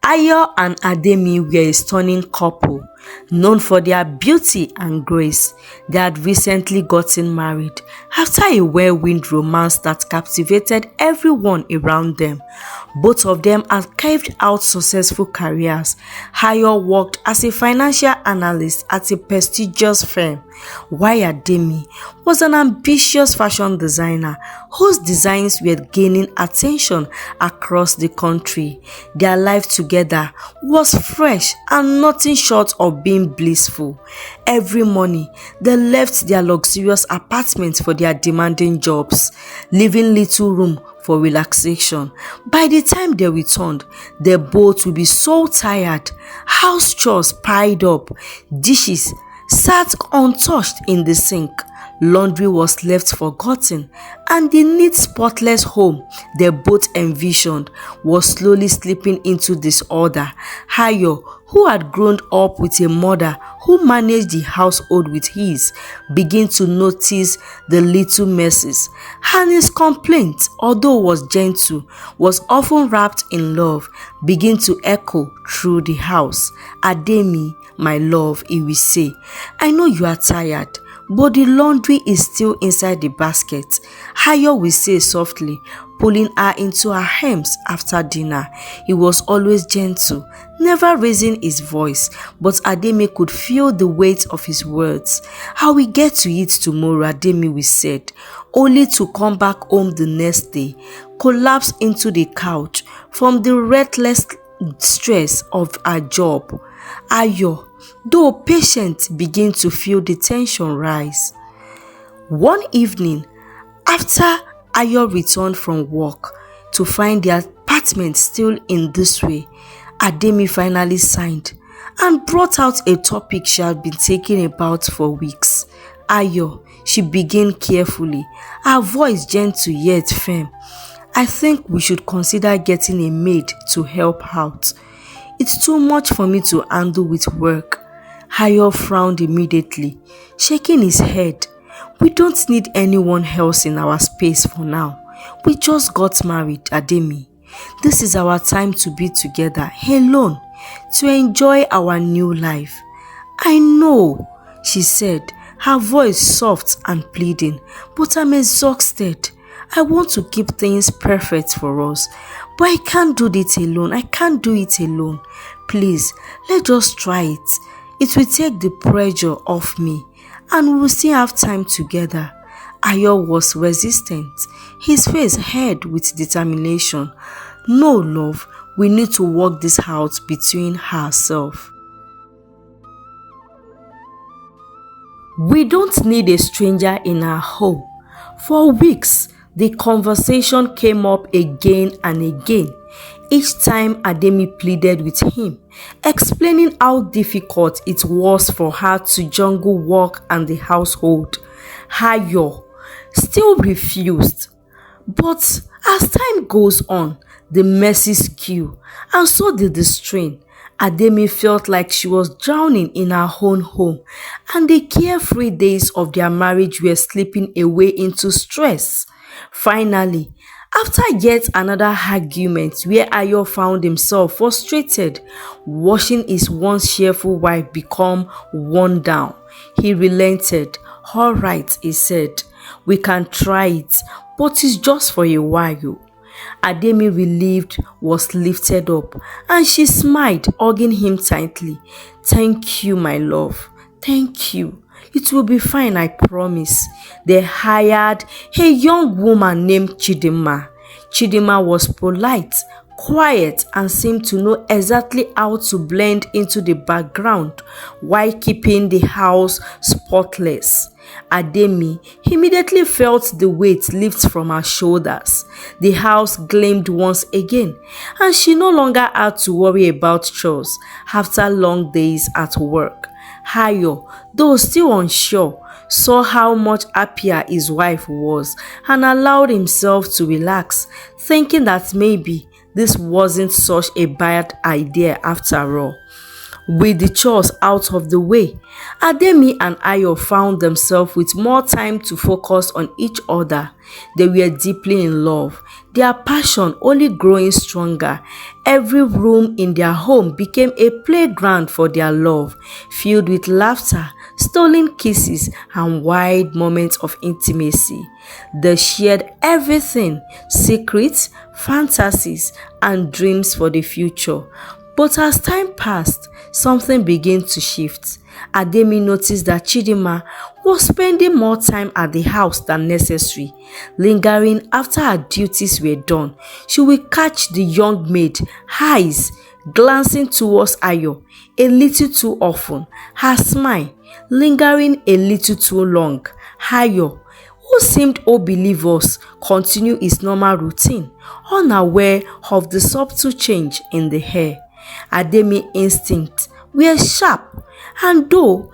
Ayo and Ademi were a stunning couple, known for their beauty and grace. They had recently gotten married after a whirlwind romance that captivated everyone around them. Both of them had carved out successful careers. Ayo worked as a financial analyst at a prestigious firm, while Ademi was an ambitious fashion designer whose designs were gaining attention across the country. Their life together was fresh and nothing short of being blissful. Every morning, they left their luxurious apartments for their demanding jobs, leaving little room for relaxation. By the time they returned, they both would be so tired. House chores piled up, dishes sat untouched in the sink, laundry was left forgotten, and the neat, spotless home they both envisioned was slowly slipping into disorder. Ayo, who had grown up with a mother who managed the household with ease, began to notice the little messes, and his complaint, although was gentle, was often wrapped in love, began to echo through the house. "Ademi, my love," he will say, "I know you are tired, but the laundry is still inside the basket." Ayo will say softly, pulling her into her arms after dinner. He was always gentle, never raising his voice, but Ademi could feel the weight of his words. "I will get to it tomorrow," Ademi will said, only to come back home the next day, collapse into the couch from the relentless stress of her job. Ayo, though patient, began to feel the tension rise. One evening, after Ayo returned from work to find the apartment still in this way, Ademi finally signed and brought out a topic she had been thinking about for weeks. "Ayo," she began carefully, her voice gentle yet firm, "I think we should consider getting a maid to help out. It's too much for me to handle with work." Ayo frowned immediately, shaking his head. "We don't need anyone else in our space for now. We just got married, Ademi. This is our time to be together, alone, to enjoy our new life." "I know," she said, her voice soft and pleading, "but I'm exhausted. I want to keep things perfect for us, but I can't do it alone. I can't do it alone. Please, let's just try it. It will take the pressure off me, and we will still have time together." Ayo was resistant, his face hard with determination. "No, love, we need to work this out between ourselves. We don't need a stranger in our home." For weeks, the conversation came up again and again. Each time Ademi pleaded with him, explaining how difficult it was for her to juggle work and the household. Ayo still refused. But as time goes on, the messes grew, and so did the strain. Ademi felt like she was drowning in her own home, and the carefree days of their marriage were slipping away into stress. Finally, after yet another argument where Ayo found himself frustrated, watching his once cheerful wife become worn down, he relented. "All right," he said, "we can try it, but it's just for a while." Ademi, relieved, was lifted up, and she smiled, hugging him tightly. "Thank you, my love. Thank you. It will be fine, I promise." They hired a young woman named Chidima. Chidima was polite, quiet, and seemed to know exactly how to blend into the background while keeping the house spotless. Ademi immediately felt the weight lift from her shoulders. The house gleamed once again, and she no longer had to worry about chores after long days at work. Ayo, though still unsure, saw how much happier his wife was and allowed himself to relax, thinking that maybe this wasn't such a bad idea after all. With the chores out of the way, Ademi and Ayo found themselves with more time to focus on each other. They were deeply in love, their passion only growing stronger. Every room in their home became a playground for their love, filled with laughter, stolen kisses, and wide moments of intimacy. They shared everything: secrets, fantasies, and dreams for the future. But as time passed, something began to shift. Ademi noticed that Chidinma was spending more time at the house than necessary. Lingering after her duties were done, she would catch the young maid eyes glancing towards Ayo a little too often, her smile lingering a little too long. Ayo, who seemed oblivious, continued his normal routine, unaware of the subtle change in the hair. Ademi's instincts were sharp, and though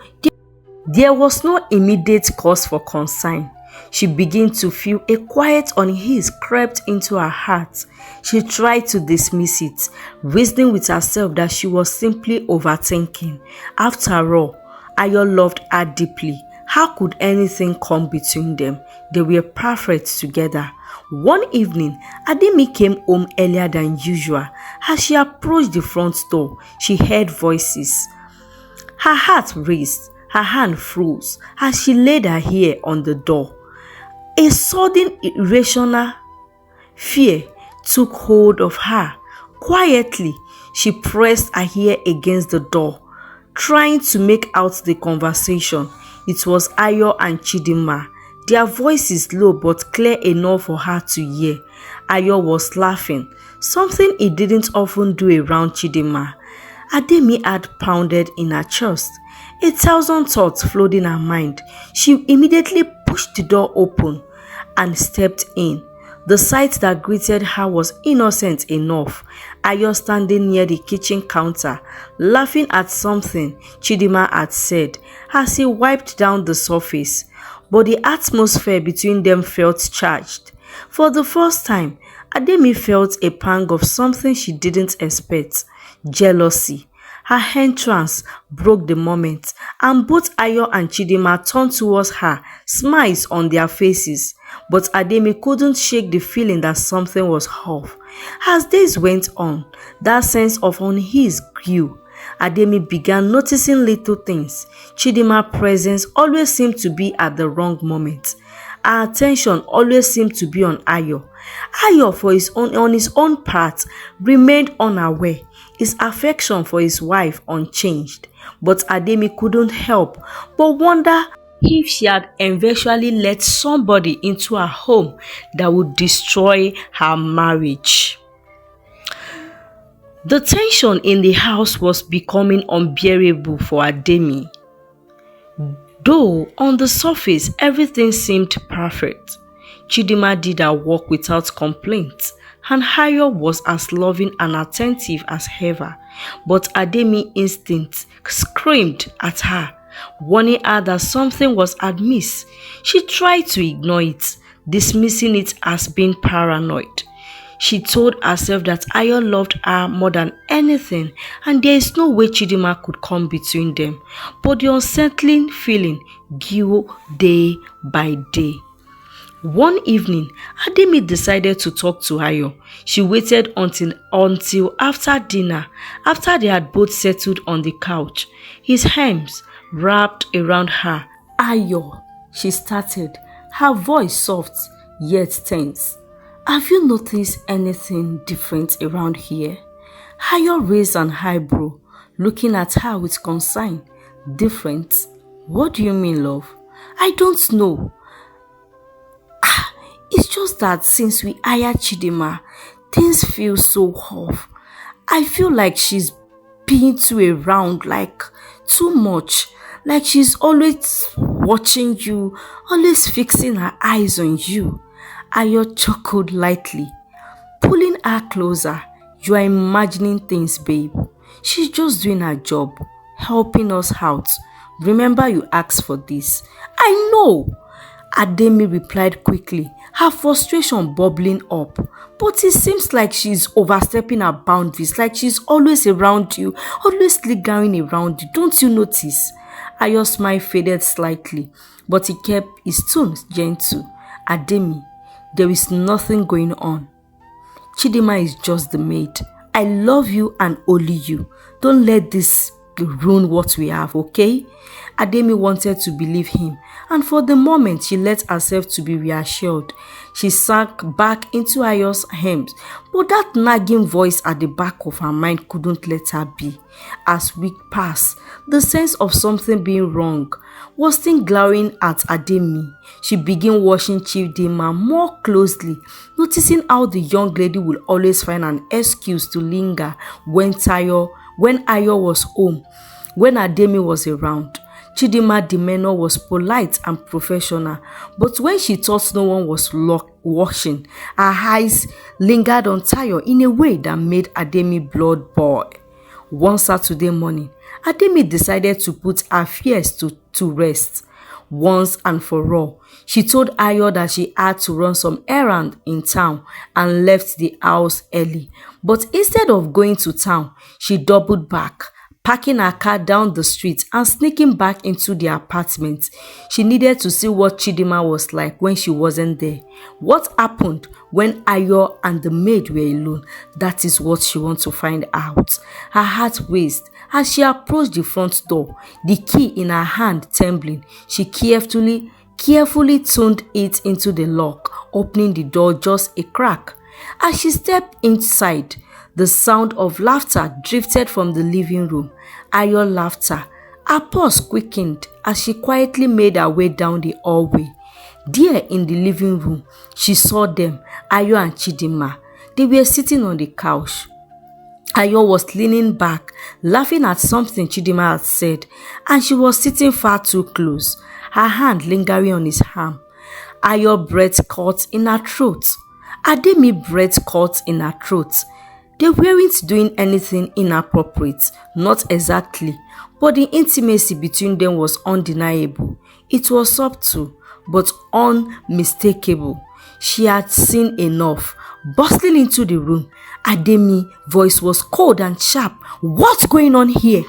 there was no immediate cause for concern, she began to feel a quiet unease crept into her heart. She tried to dismiss it, reasoning with herself that she was simply overthinking. After all, Ayo loved her deeply. How could anything come between them? They were perfect together. One evening, Ademi came home earlier than usual. As she approached the front door, she heard voices. Her heart raced, her hand froze as she laid her ear on the door. A sudden irrational fear took hold of her. Quietly, she pressed her ear against the door, trying to make out the conversation. It was Ayo and Chidinma, their voices low but clear enough for her to hear. Ayo was laughing, something he didn't often do around Chidinma. Ademi had pounded in her chest, a thousand thoughts flowed in her mind. She immediately pushed the door open and stepped in. The sight that greeted her was innocent enough. Ayo standing near the kitchen counter, laughing at something Chidinma had said as he wiped down the surface. But the atmosphere between them felt charged. For the first time, Ademi felt a pang of something she didn't expect: jealousy. Her entrance broke the moment, and both Ayo and Chidinma turned towards her, smiles on their faces. But Ademi couldn't shake the feeling that something was off. As days went on, that sense of unease grew. Ademi began noticing little things. Chidinma's presence always seemed to be at the wrong moment. Her attention always seemed to be on Ayo. Ayo, on his own part, remained unaware, his affection for his wife unchanged. But Ademi couldn't help but wonder if she had eventually let somebody into her home that would destroy her marriage. The tension in the house was becoming unbearable for Ademi. Though on the surface everything seemed perfect, Chidinma did her work without complaint, and Ayo was as loving and attentive as ever. But Ademi's instinct screamed at her, warning her that something was amiss. She tried to ignore it, dismissing it as being paranoid. She told herself that Ayo loved her more than anything, and there is no way Chidinma could come between them. But the unsettling feeling grew day by day. One evening, Ademi decided to talk to Ayo. She waited until after dinner, after they had both settled on the couch, his arms wrapped around her. Ayo, she started, her voice soft yet tense. Have you noticed anything different around here? Ayo raised an eyebrow, looking at her with concern. Different? What do you mean, love? I don't know. It's just that since we hired Chidinma, things feel so off. I feel like she's being too around, like too much. Like she's always watching you, always fixing her eyes on you. Ayo chuckled lightly, pulling her closer. You are imagining things, babe. She's just doing her job, helping us out. Remember you asked for this. I know. Ademi replied quickly, her frustration bubbling up. But it seems like she's overstepping her boundaries, like she's always around you, always lingering around you. Don't you notice? Ayo's smile faded slightly, but he kept his tone gentle. Ademi, there is nothing going on. Chidima is just the maid. I love you and only you. Don't let this ruin what we have, okay? Ademi wanted to believe him, and for the moment she let herself to be reassured. She sank back into Ayo's arms, but that nagging voice at the back of her mind couldn't let her be. As weeks passed, the sense of something being wrong was still glowering at Ademi. She began watching Chidima more closely, noticing how the young lady will always find an excuse to linger when Ayo was home. When Ademi was around, Chidima's demeanor was polite and professional, but when she thought no one was watching, her eyes lingered on Tayo in a way that made Ademi blood boil. One Saturday morning, Ademi decided to put her fears to rest. Once and for all, she told Ayo that she had to run some errand in town and left the house early. But instead of going to town, she doubled back, parking her car down the street and sneaking back into the apartment. She needed to see what Chidima was like when she wasn't there. What happened when Ayo and the maid were alone? That is what she wants to find out. Her heart raced as she approached the front door, the key in her hand trembling. She carefully turned it into the lock, opening the door just a crack. As she stepped inside, the sound of laughter drifted from the living room. Ayo's laughter. Her pulse quickened as she quietly made her way down the hallway. There in the living room, she saw them, Ayo and Chidima. They were sitting on the couch. Ayo was leaning back, laughing at something Chidima had said, and she was sitting far too close, her hand lingering on his arm. Ayo's breath caught in her throat. Ademi's breath caught in her throat. They weren't doing anything inappropriate, not exactly, but the intimacy between them was undeniable. It was subtle, but unmistakable. She had seen enough. Bustling into the room, Ademi's voice was cold and sharp. "What's going on here?"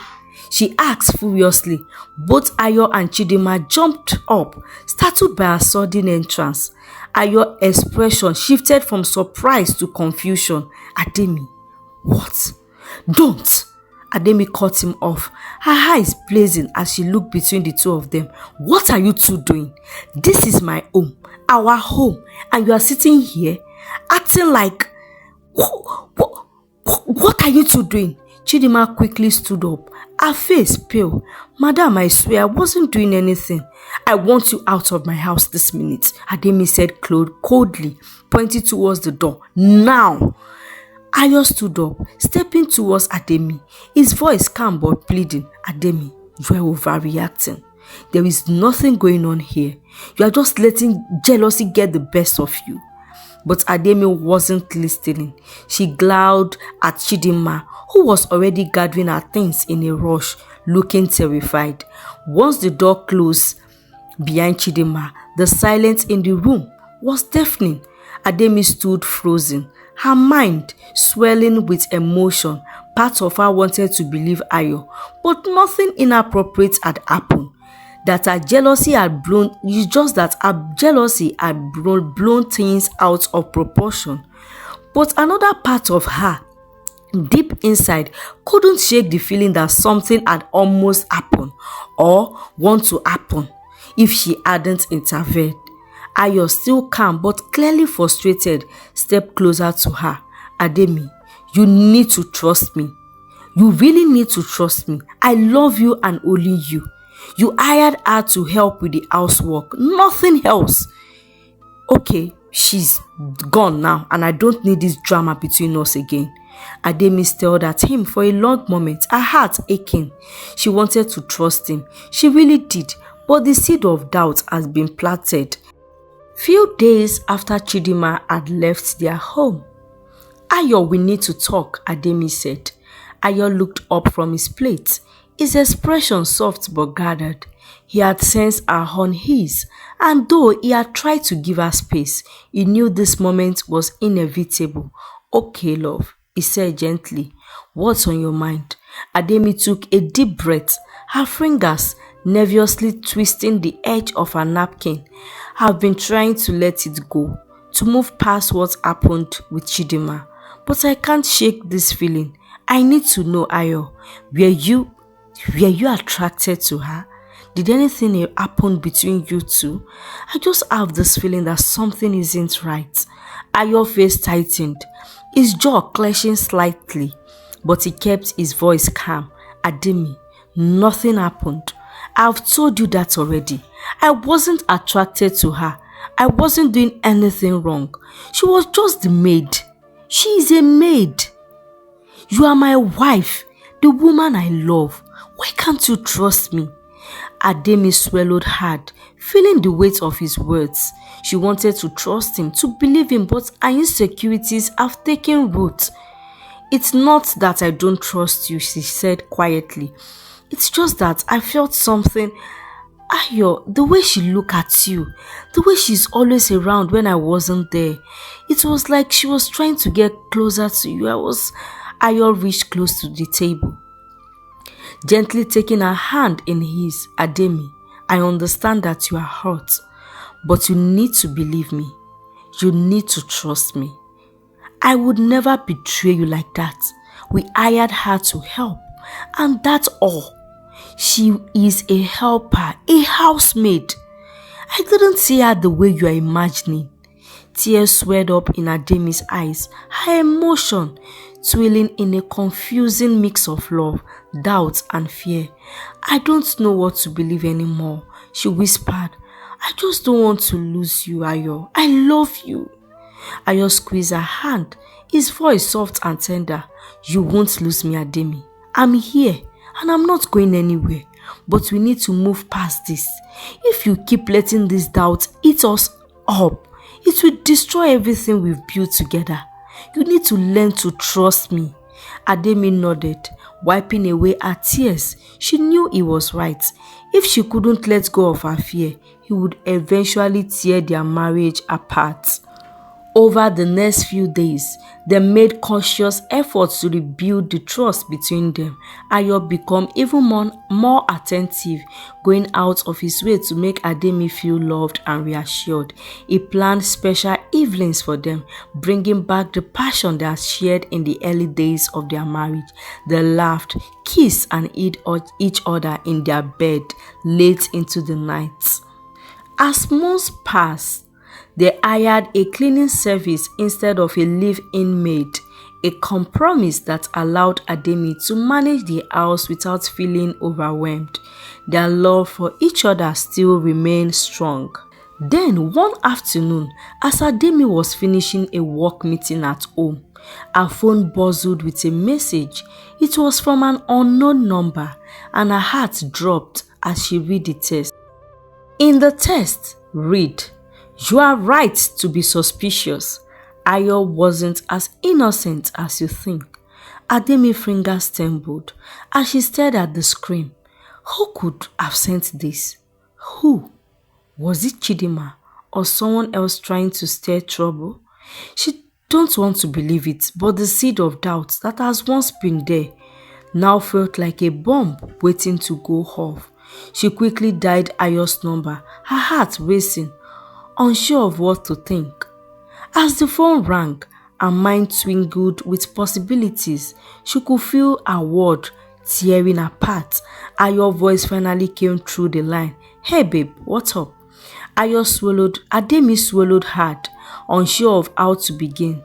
she asked furiously. Both Ayo and Chidima jumped up, startled by her sudden entrance. Ayo's expression shifted from surprise to confusion. "Ademi, what? Don't!" Ademi cut him off, her eyes blazing as she looked between the two of them. "What are you two doing? This is my home, our home, and you are sitting here acting like... What are you two doing?" Chidima quickly stood up, her face pale. "Madam, I swear I wasn't doing anything. I want you out of my house this minute," Ademi said coldly, pointing towards the door. "Now!" Ayo stood up, stepping towards Ademi, his voice calm but pleading. "Ademi, you are overreacting. There is nothing going on here. You are just letting jealousy get the best of you." But Ademi wasn't listening. She glowered at Chidima, who was already gathering her things in a rush, looking terrified. Once the door closed behind Chidima, the silence in the room was deafening. Ademi stood frozen, her mind swelling with emotion. Part of her wanted to believe Ayo, but nothing inappropriate had happened. That her jealousy had blown things out of proportion. But another part of her, deep inside, couldn't shake the feeling that something had almost happened or want to happen if she hadn't intervened. Ayo, still calm but clearly frustrated, stepped closer to her. "Ademi, you need to trust me. You really need to trust me. I love you and only you. You hired her to help with the housework, nothing else. Okay, she's gone now and I don't need this drama between us again." Ademi stared at him for a long moment, her heart aching. She wanted to trust him. She really did, but the seed of doubt has been planted. Few days after Chidima had left their home. "Ayo, we need to talk," Ademi said. Ayo looked up from his plate, his expression soft but guarded. He had sensed her unease, and though he had tried to give her space, he knew this moment was inevitable. Okay, love, he said gently. What's on your mind? Ademi took a deep breath, her fingers nervously twisting the edge of her napkin. I've been trying to let it go, to move past what happened with Chidima, but I can't shake this feeling. I need to know, Ayo, were you were you attracted to her? Did anything happen between you two? I just have this feeling that something isn't right. Ayo's face tightened, his jaw clenching slightly, but he kept his voice calm. Ademi, nothing happened. I've told you that already. I wasn't attracted to her. I wasn't doing anything wrong. She was just the maid. She is a maid. You are my wife, the woman I love. Why can't you trust me? Ademi swallowed hard, feeling the weight of his words. She wanted to trust him, to believe him, but her insecurities have taken root. It's not that I don't trust you, she said quietly. It's just that I felt something. Ayo, the way she looked at you, the way she's always around when I wasn't there, it was like she was trying to get closer to you. Ayo reached close to the table, gently taking her hand in his. Ademi, I understand that you are hurt, but you need to believe me. You need to trust me. I would never betray you like that. We hired her to help, and that's all. She is a helper, a housemaid. I didn't see her the way you are imagining. Tears swelled up in Ademi's eyes, her emotion swirling in a confusing mix of love, doubt, and fear. I don't know what to believe anymore, she whispered. I just don't want to lose you, Ayo. I love you. Ayo squeezed her hand, his voice soft and tender. You won't lose me, Ademi. I'm here and I'm not going anywhere. But we need to move past this. If you keep letting this doubt eat us up, it will destroy everything we've built together. You need to learn to trust me. Ademi nodded, wiping away her tears. She knew he was right. If she couldn't let go of her fear, he would eventually tear their marriage apart. Over the next few days, they made conscious efforts to rebuild the trust between them. Ayo became even more attentive, going out of his way to make Ademi feel loved and reassured. He planned special evenings for them, bringing back the passion they had shared in the early days of their marriage. They laughed, kissed, and ate each other in their bed late into the night. As months passed, they hired a cleaning service instead of a live-in maid, a compromise that allowed Ademi to manage the house without feeling overwhelmed. Their love for each other still remained strong. Then one afternoon, as Ademi was finishing a work meeting at home, her phone buzzed with a message. It was from an unknown number, and her heart dropped as she read the text. In the text, read, "You are right to be suspicious. Ayo wasn't as innocent as you think." Ademi's fingers trembled as she stared at the screen. Who could have sent this? Who? Was it Chidima or someone else trying to stir trouble? She don't want to believe it, but the seed of doubt that has once been there now felt like a bomb waiting to go off. She quickly dialed Ayo's number, her heart racing, unsure of what to think. As the phone rang, her mind twinkled with possibilities. She could feel her world tearing apart. Ayo's voice finally came through the line. "Hey babe, what's up?" Ademi swallowed hard, unsure of how to begin.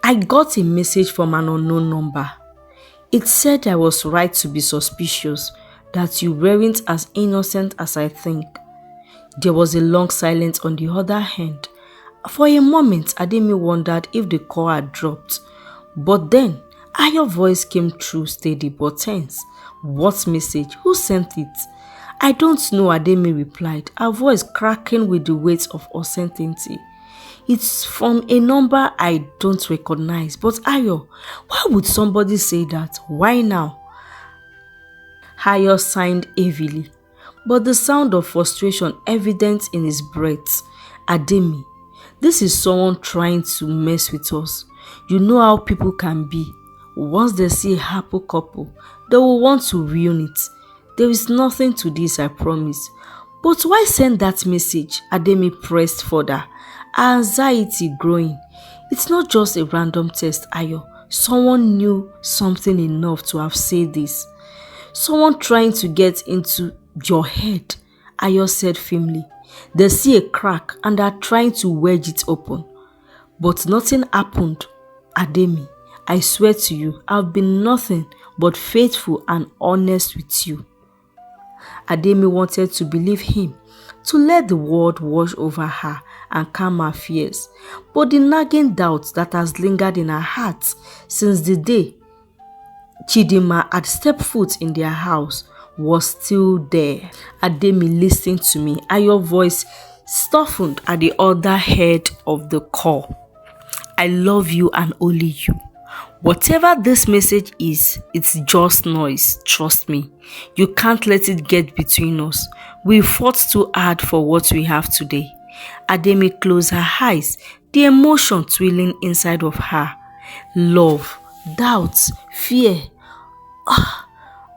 "I got a message from an unknown number. It said I was right to be suspicious, that you weren't as innocent as I think." There was a long silence on the other end. For a moment, Ademi wondered if the call had dropped. But then, Ayo's voice came through steady but tense. "What message? Who sent it?" "I don't know," Ademi replied, her voice cracking with the weight of uncertainty. "It's from a number I don't recognize. But Ayo, why would somebody say that? Why now?" Ayo signed heavily, but the sound of frustration evident in his breath. Ademi, this is someone trying to mess with us. You know how people can be. Once they see a happy couple, they will want to ruin it. There is nothing to this, I promise. But why send that message? Ademi pressed further, her anxiety growing. It's not just a random text, Ayo. Someone knew something enough to have said this. Someone trying to get into your head, Ayo said firmly. They see a crack and are trying to wedge it open. But nothing happened. Ademi, I swear to you, I've been nothing but faithful and honest with you. Ademi wanted to believe him, to let the world wash over her and calm her fears. But the nagging doubt that has lingered in her heart since the day Chidinma had stepped foot in their house was still there. Ademi, listen to me. Ayo's voice softened at the other head of the call. I love you and only you. Whatever this message is, it's just noise. Trust me. You can't let it get between us. We fought too hard for what we have today. Ademi closed her eyes, the emotion twirling inside of her. Love, doubts, fear.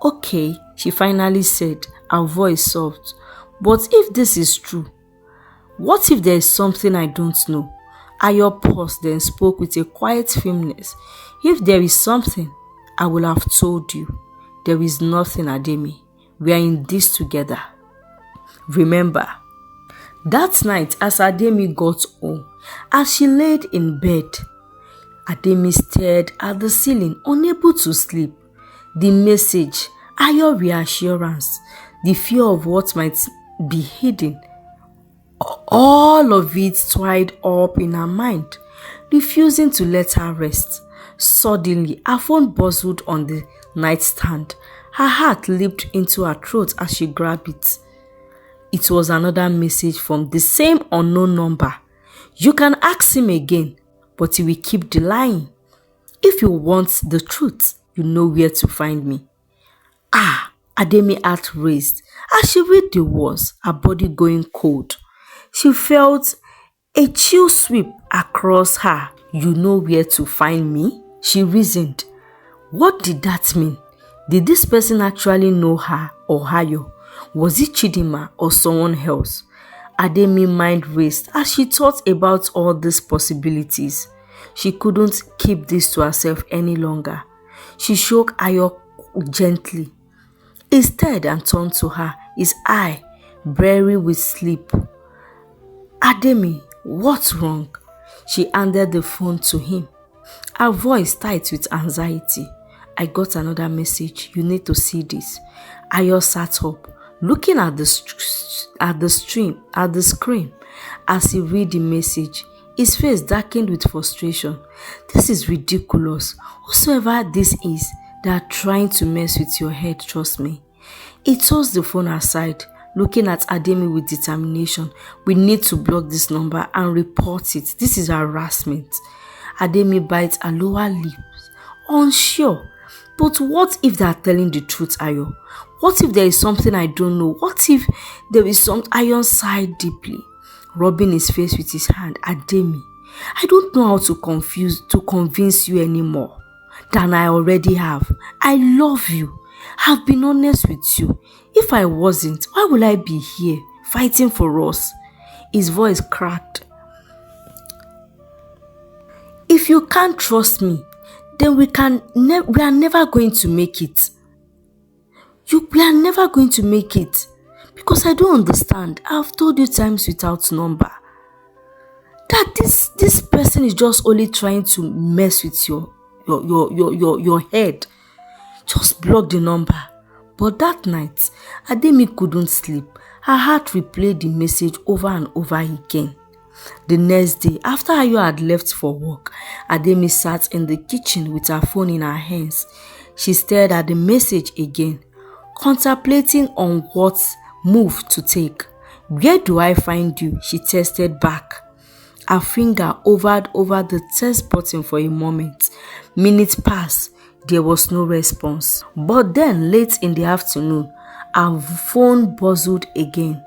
Okay, she finally said, her voice soft. But if this is true, what if there is something I don't know? Ayo paused, then spoke with a quiet firmness. If there is something, I will have told you. There is nothing, Ademi. We are in this together. Remember, that night as Ademi got home, as she laid in bed, Ademi stared at the ceiling, unable to sleep. The message, Ayo reassurance, the fear of what might be hidden, all of it tied up in her mind, refusing to let her rest. Suddenly, her phone buzzed on the nightstand. Her heart leaped into her throat as she grabbed it. It was another message from the same unknown number. You can ask him again, but he will keep denying. If you want the truth, you know where to find me. Ademi heart raised. As she read the words, her body going cold. She felt a chill sweep across her. You know where to find me? She reasoned. What did that mean? Did this person actually know her or Ayo? Was it Chidinma or someone else? Ademi's mind raced as she thought about all these possibilities. She couldn't keep this to herself any longer. She shook Ayo gently. He stared and turned to her, his eye blurry with sleep. Ademi, what's wrong? She handed the phone to him, her voice tight with anxiety. I got another message. You need to see this. Ayo sat up, looking at the screen as he read the message. His face darkened with frustration. This is ridiculous. Whosoever this is, they are trying to mess with your head, trust me. He tossed the phone aside, looking at Ademi with determination. We need to block this number and report it. This is harassment. Ademi bites her lower lips, unsure. But what if they are telling the truth, Ayo? What if there is something I don't know? What if there is some Ayo sighed deeply, rubbing his face with his hand? Ademi, I don't know how to convince you anymore than I already have. I love you. I've been honest with you. If I wasn't, why would I be here fighting for us? His voice cracked. If you can't trust me, then we are never going to make it. We are never going to make it. Because I don't understand. I've told you times without number that this person is just only trying to mess with your head. Just block the number. But that night, Ademi couldn't sleep. Her heart replayed the message over and over again. The next day, after Ayo had left for work, Ademi sat in the kitchen with her phone in her hands. She stared at the message again, contemplating on what move to take. Where do I find you? She tested back. Her finger hovered over the text button for a moment. Minutes passed. There was no response. But then late in the afternoon, her phone buzzed again.